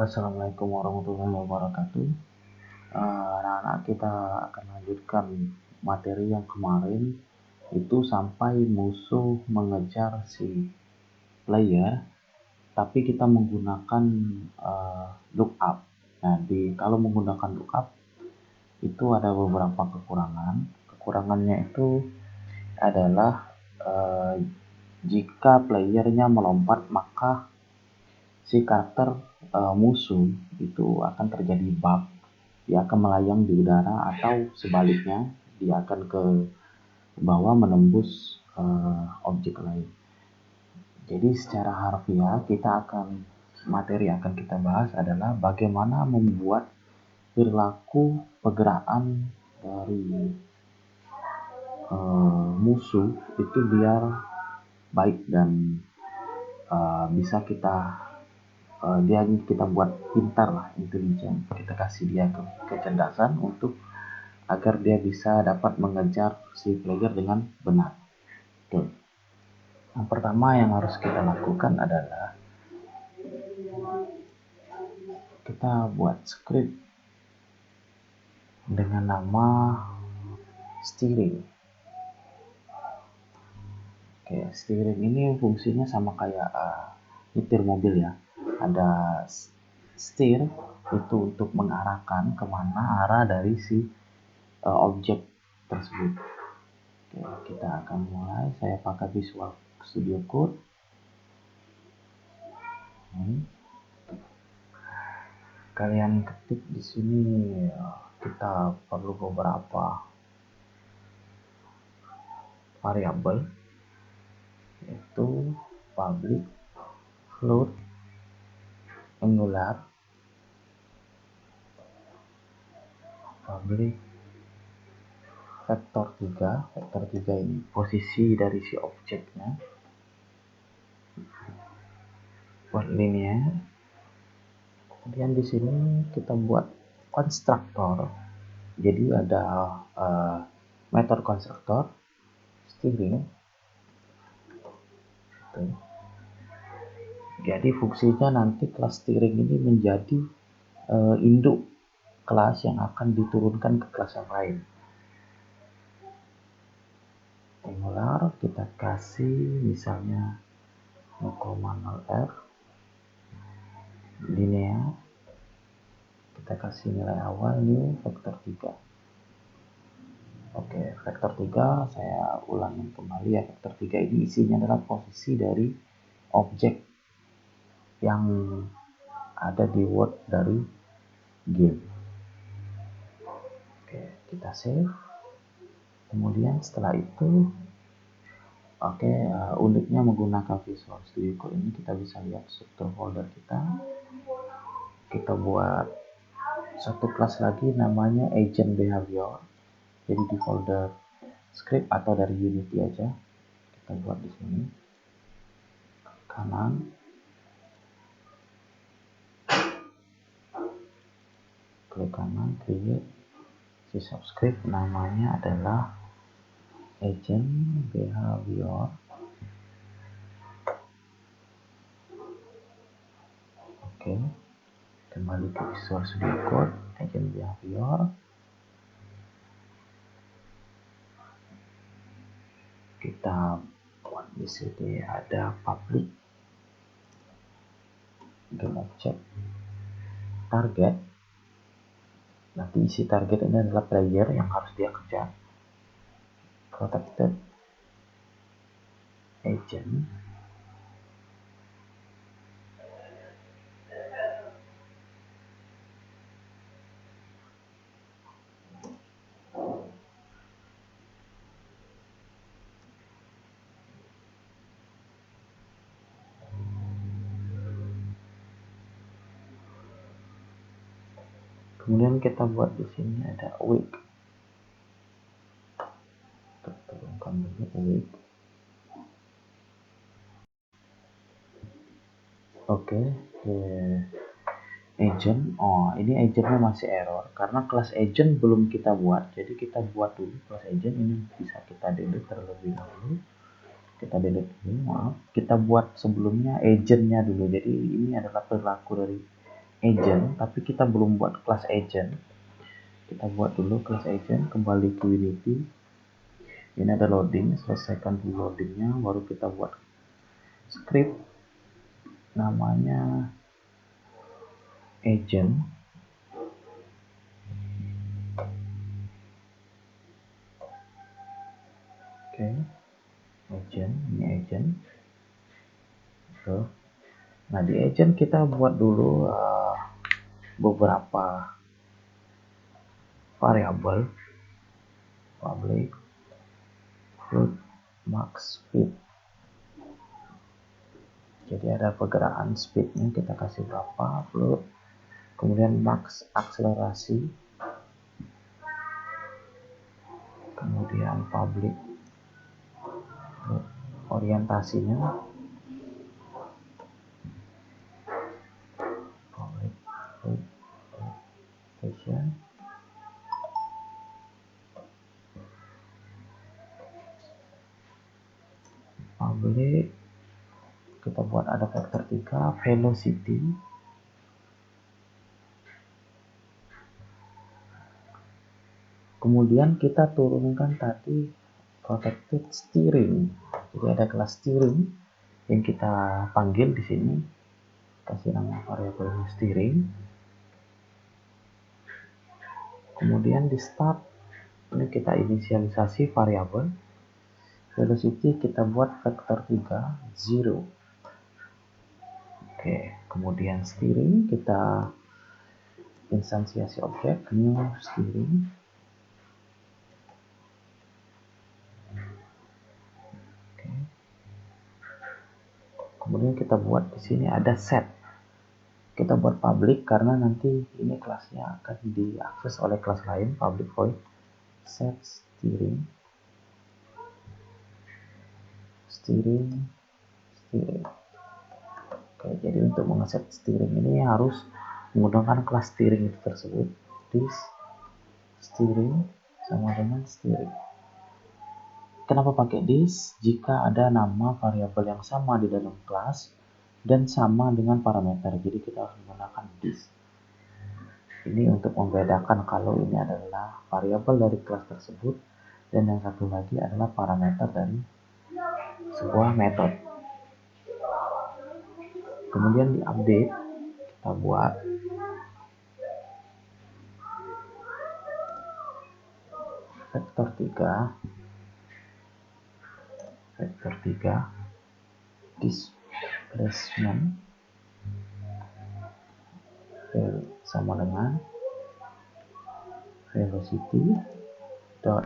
Assalamualaikum warahmatullahi wabarakatuh. Anak-anak, kita akan lanjutkan materi yang kemarin itu sampai musuh mengejar si player, tapi kita menggunakan lookup. Nah, kalau menggunakan lookup itu ada beberapa kekurangan. Kekurangannya itu adalah jika playernya melompat, maka si karakter musuh itu akan terjadi bug. Dia akan melayang di udara, atau sebaliknya dia akan ke bawah menembus objek lain. Jadi secara harfiah materi yang akan kita bahas adalah bagaimana membuat perilaku pergerakan dari musuh itu biar baik dan bisa kita buat pintar lah, intelijen. Kita kasih dia kecerdasan untuk agar dia bisa dapat mengejar si player dengan benar. Oke. Yang pertama yang harus kita lakukan adalah kita buat script dengan nama steering. Oke, steering ini fungsinya sama kayak nyetir mobil ya. Ada steer itu untuk mengarahkan kemana arah dari si objek tersebut. Oke, kita akan mulai. Saya pakai Visual Studio Code. Kalian ketik di sini, kita perlu beberapa variabel, yaitu public, float, angular, public, vektor 3. Vektor 3 ini posisi dari si objeknya. Buat linear. Kemudian di sini kita buat konstruktor. Jadi ada metode konstruktor steering. Jadi fungsinya nanti kelas steering ini menjadi induk kelas yang akan diturunkan ke kelas yang lain. Angular kita kasih misalnya 0,0r. Linear kita kasih nilai awal new vektor 3. Oke, vektor 3 saya ulangi kembali ya. Vektor 3 ini isinya adalah posisi dari objek yang ada di word dari game. Oke, kita save. Kemudian setelah itu uniknya menggunakan Visual Studio Code ini, kita bisa lihat struktur folder kita. Kita buat satu kelas lagi namanya agent behavior. Jadi di folder script atau dari Unity aja kita buat di sini. Kanan, klik kanan, create si subscript, namanya adalah agent behavior. Oke, kembali ke Visual Studio Code, agent behavior. Kita buat di sini ada public, game object, target. Nanti isi target ini adalah player yang harus dia kejar. Protected agent. Kemudian kita buat di sini ada week. Turunkan dulu week. Oke, agent. Ini agentnya masih error karena kelas agent belum kita buat. Jadi kita buat dulu kelas agent ini, bisa kita delete terlebih dahulu. Kita delete dulu, maaf. Kita buat sebelumnya agentnya dulu. Jadi ini adalah perilaku dari agent, tapi kita belum buat kelas agent. Kita buat dulu kelas agent, kembali ke Unity. Ini ada loading, selesaikan dulu loadingnya, baru kita buat script namanya agent. Oke, agent, ini agent. Tuh. Nah, di agent kita buat dulu beberapa variabel: public, float, max, speed. Jadi ada pergerakan speednya kita kasih berapa, float, kemudian max akselerasi, kemudian public, float, orientasinya, public, float, orientation, public, kita buat ada vektor 3, velocity, kemudian kita turunkan tadi protected steering. Jadi ada kelas steering yang kita panggil di sini, kasih nama variabel steering. Kemudian di start ini kita inisialisasi variabel velocity, kita buat vektor 3 0. Oke, kemudian steering kita instansiasi objek new steering. Oke. Kemudian kita buat di sini ada set. Kita buat public karena nanti ini kelasnya akan diakses oleh kelas lain, public void set steering. Steering. Oke, jadi untuk mengeset steering ini harus menggunakan kelas steering itu tersebut. This steering sama dengan steering. Kenapa pakai this? Jika ada nama variabel yang sama di dalam kelas dan sama dengan parameter, jadi kita harus menggunakan this. Ini untuk membedakan kalau ini adalah variabel dari kelas tersebut dan yang satu lagi adalah parameter dari sebuah metode. Kemudian di update kita buat vektor 3 displacement sama dengan velocity dot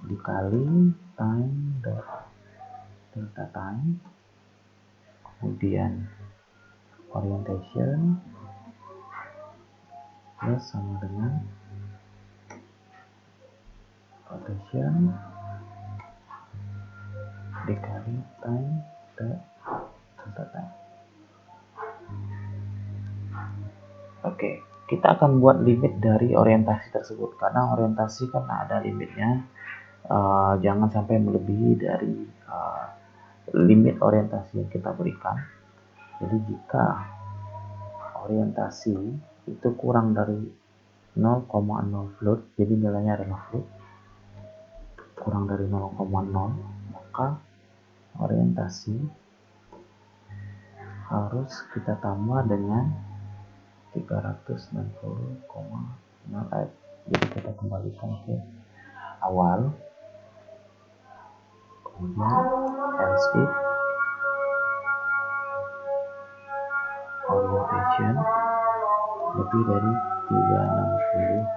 dikali time dot delta time, kemudian orientation plus sama dengan rotation dikali time dot delta time. Oke, kita akan buat limit dari orientasi tersebut karena orientasi kan ada limitnya. Jangan sampai melebihi dari limit orientasi yang kita berikan. Jadi jika orientasi itu kurang dari 0,0 float, jadi nilainya adalah float, kurang dari 0,0, maka orientasi harus kita tambah dengan 360,0f. Jadi kita kembalikan ke awal, kemudian else if orientation lebih dari 360,0f.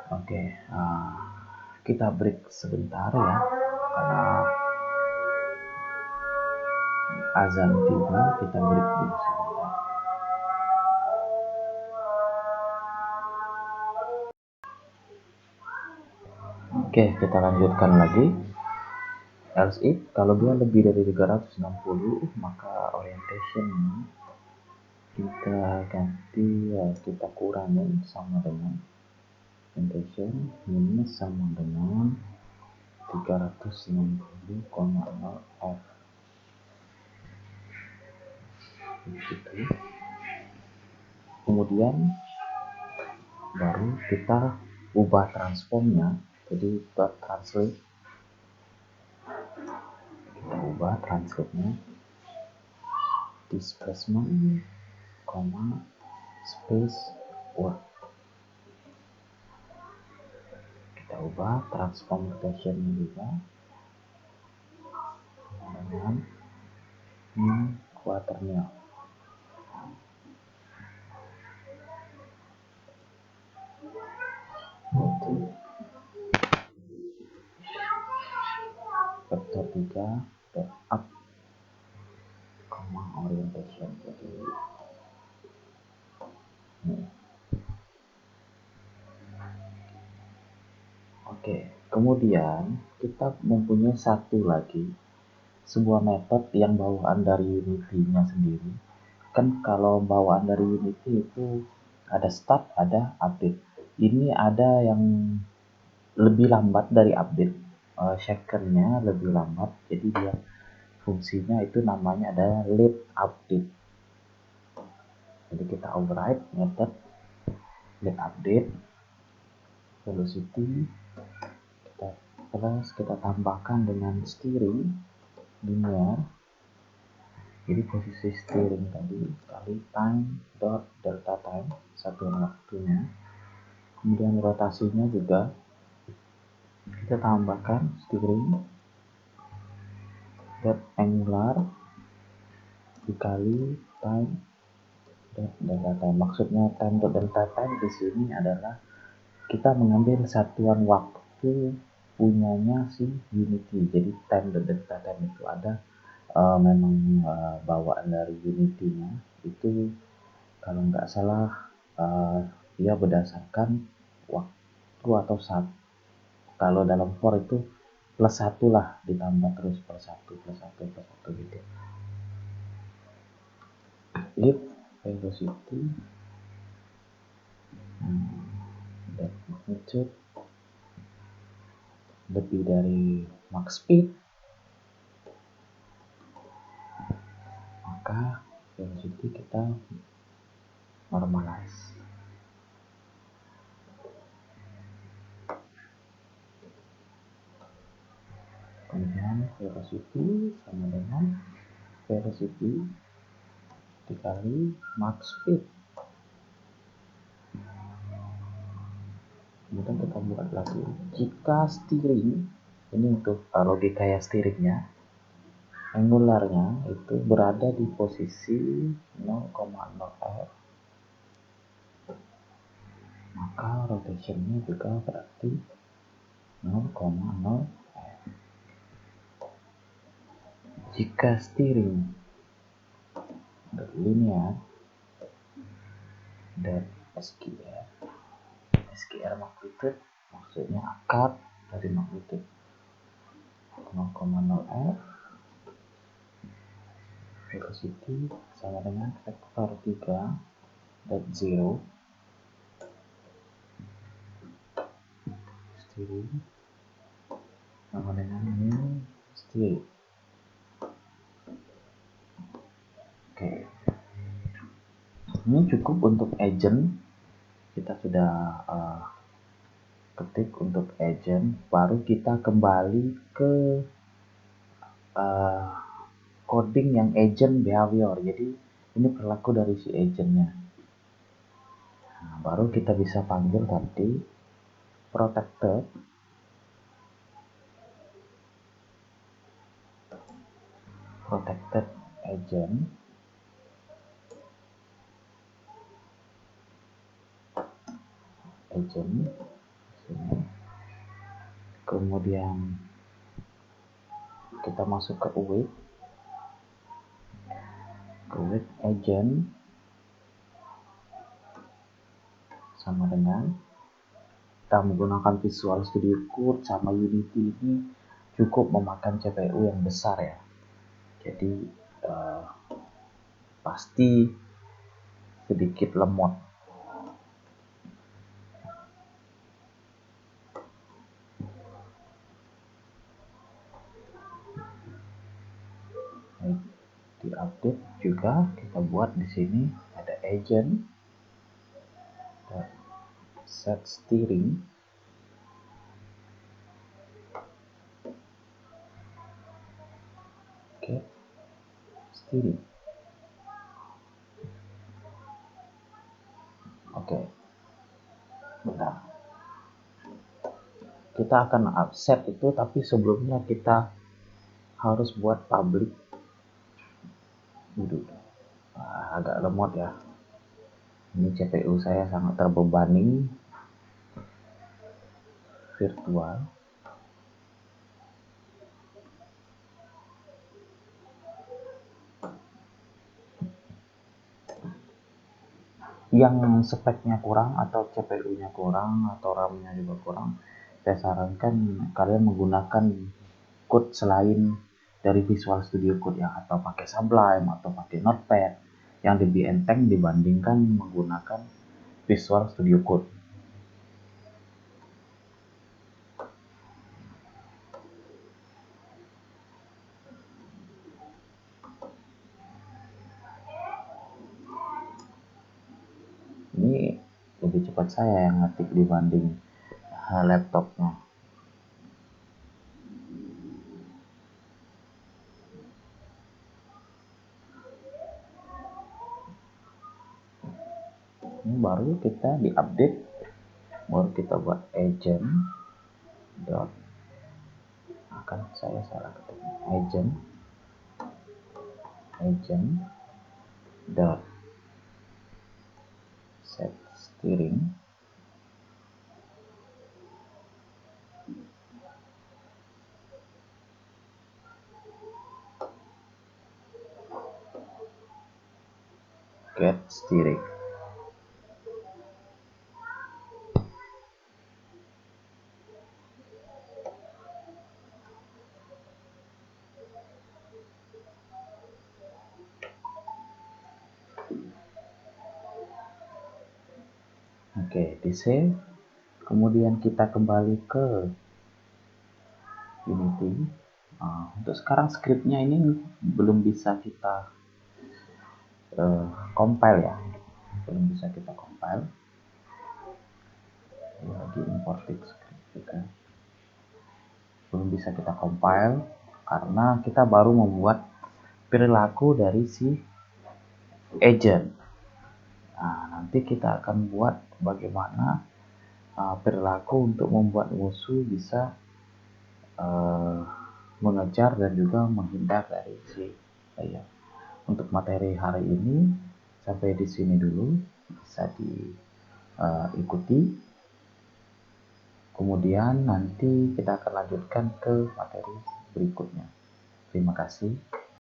Oke, kita break sebentar ya karena azan tiba. Kita break dulu sebentar. Oke, kita lanjutkan lagi. Else if kalau dia lebih dari 360, maka orientation kita ganti, kita kurangin sama dengan orientation minus sama dengan 360,0 F begitu. Kemudian baru kita ubah transformnya, jadi dot translate, kita ubah translate-nya displacement, space word. Kita ubah transform rotation-nya juga dengan quaternion. Vektor 3 dot up, orientation. Jadi oke, kemudian kita mempunyai satu lagi sebuah metode yang bawaan dari Unity-nya sendiri. Kan kalau bawaan dari Unity itu ada start, ada update. Ini ada yang lebih lambat dari update, second-nya lebih lambat, jadi dia fungsinya itu namanya adalah late update. Jadi kita override method late update, velocity kita tambahkan dengan steering linear. Jadi posisi steering tadi kali time dot delta time, satuan waktunya. Kemudian rotasinya juga kita tambahkan steering dot angular dikali time dot delta time. Maksudnya time dot delta time di sini adalah kita mengambil satuan waktu punyanya si Unity. Jadi time dot delta time itu ada memang bawaan dari Unity-nya itu, kalau nggak salah dia berdasarkan waktu atau saat. Kalau dalam for itu plus 1 lah, ditambah terus plus 1 plus 1 plus 1 gitu. If velocity that magnitude lebih dari max speed, maka velocity kita normalize. Kemudian velocity sama dengan velocity dikali max speed. Kemudian kita buat lagi, jika steering, ini untuk logika ya, steeringnya angularnya itu berada di posisi 0,0 F, maka rotationnya juga berarti 0,0 F. Jika steering linear dan SQR magnitude maksudnya akar dari magnitude 0,0 F, velocity sama dengan vektor 3 dan 0, steering sama dengan mu steering. Oke, ini cukup untuk agent. Kita sudah ketik untuk agent, baru kita kembali ke coding yang agent behavior. Jadi ini perilaku dari si agentnya. Nah, baru kita bisa panggil tadi protected agent kemudian kita masuk ke await agent sama dengan kita menggunakan Visual Studio Code sama Unity. Ini cukup memakan CPU yang besar ya, jadi pasti sedikit lemot. update juga kita buat di sini ada agent set steering. Oke, steering. Oke, bentar. Kita akan set itu, tapi sebelumnya kita harus buat public. Agak lemot ya. Ini CPU saya sangat terbebani virtual. Yang speknya kurang atau CPU-nya kurang atau RAM-nya juga kurang, saya sarankan kalian menggunakan code selain dari Visual Studio Code ya, atau pakai Sublime atau pakai Notepad yang lebih enteng dibandingkan menggunakan Visual Studio Code. Ini lebih cepat saya yang ngetik dibanding laptopnya. Ini baru kita diupdate, baru kita buat agent dot, akan saya salah ketik, agent dot set steering get steering. Oke, di save. Kemudian kita kembali ke Unity. Untuk sekarang scriptnya ini belum bisa kita compile ya, belum bisa kita compile. Lagi importing script juga belum bisa kita compile karena kita baru membuat perilaku dari si agent. Nah, nanti kita akan buat bagaimana perilaku untuk membuat musuh bisa mengejar dan juga menghindar dari si player. Untuk materi hari ini sampai di sini dulu, bisa diikuti. Kemudian nanti kita akan lanjutkan ke materi berikutnya. Terima kasih.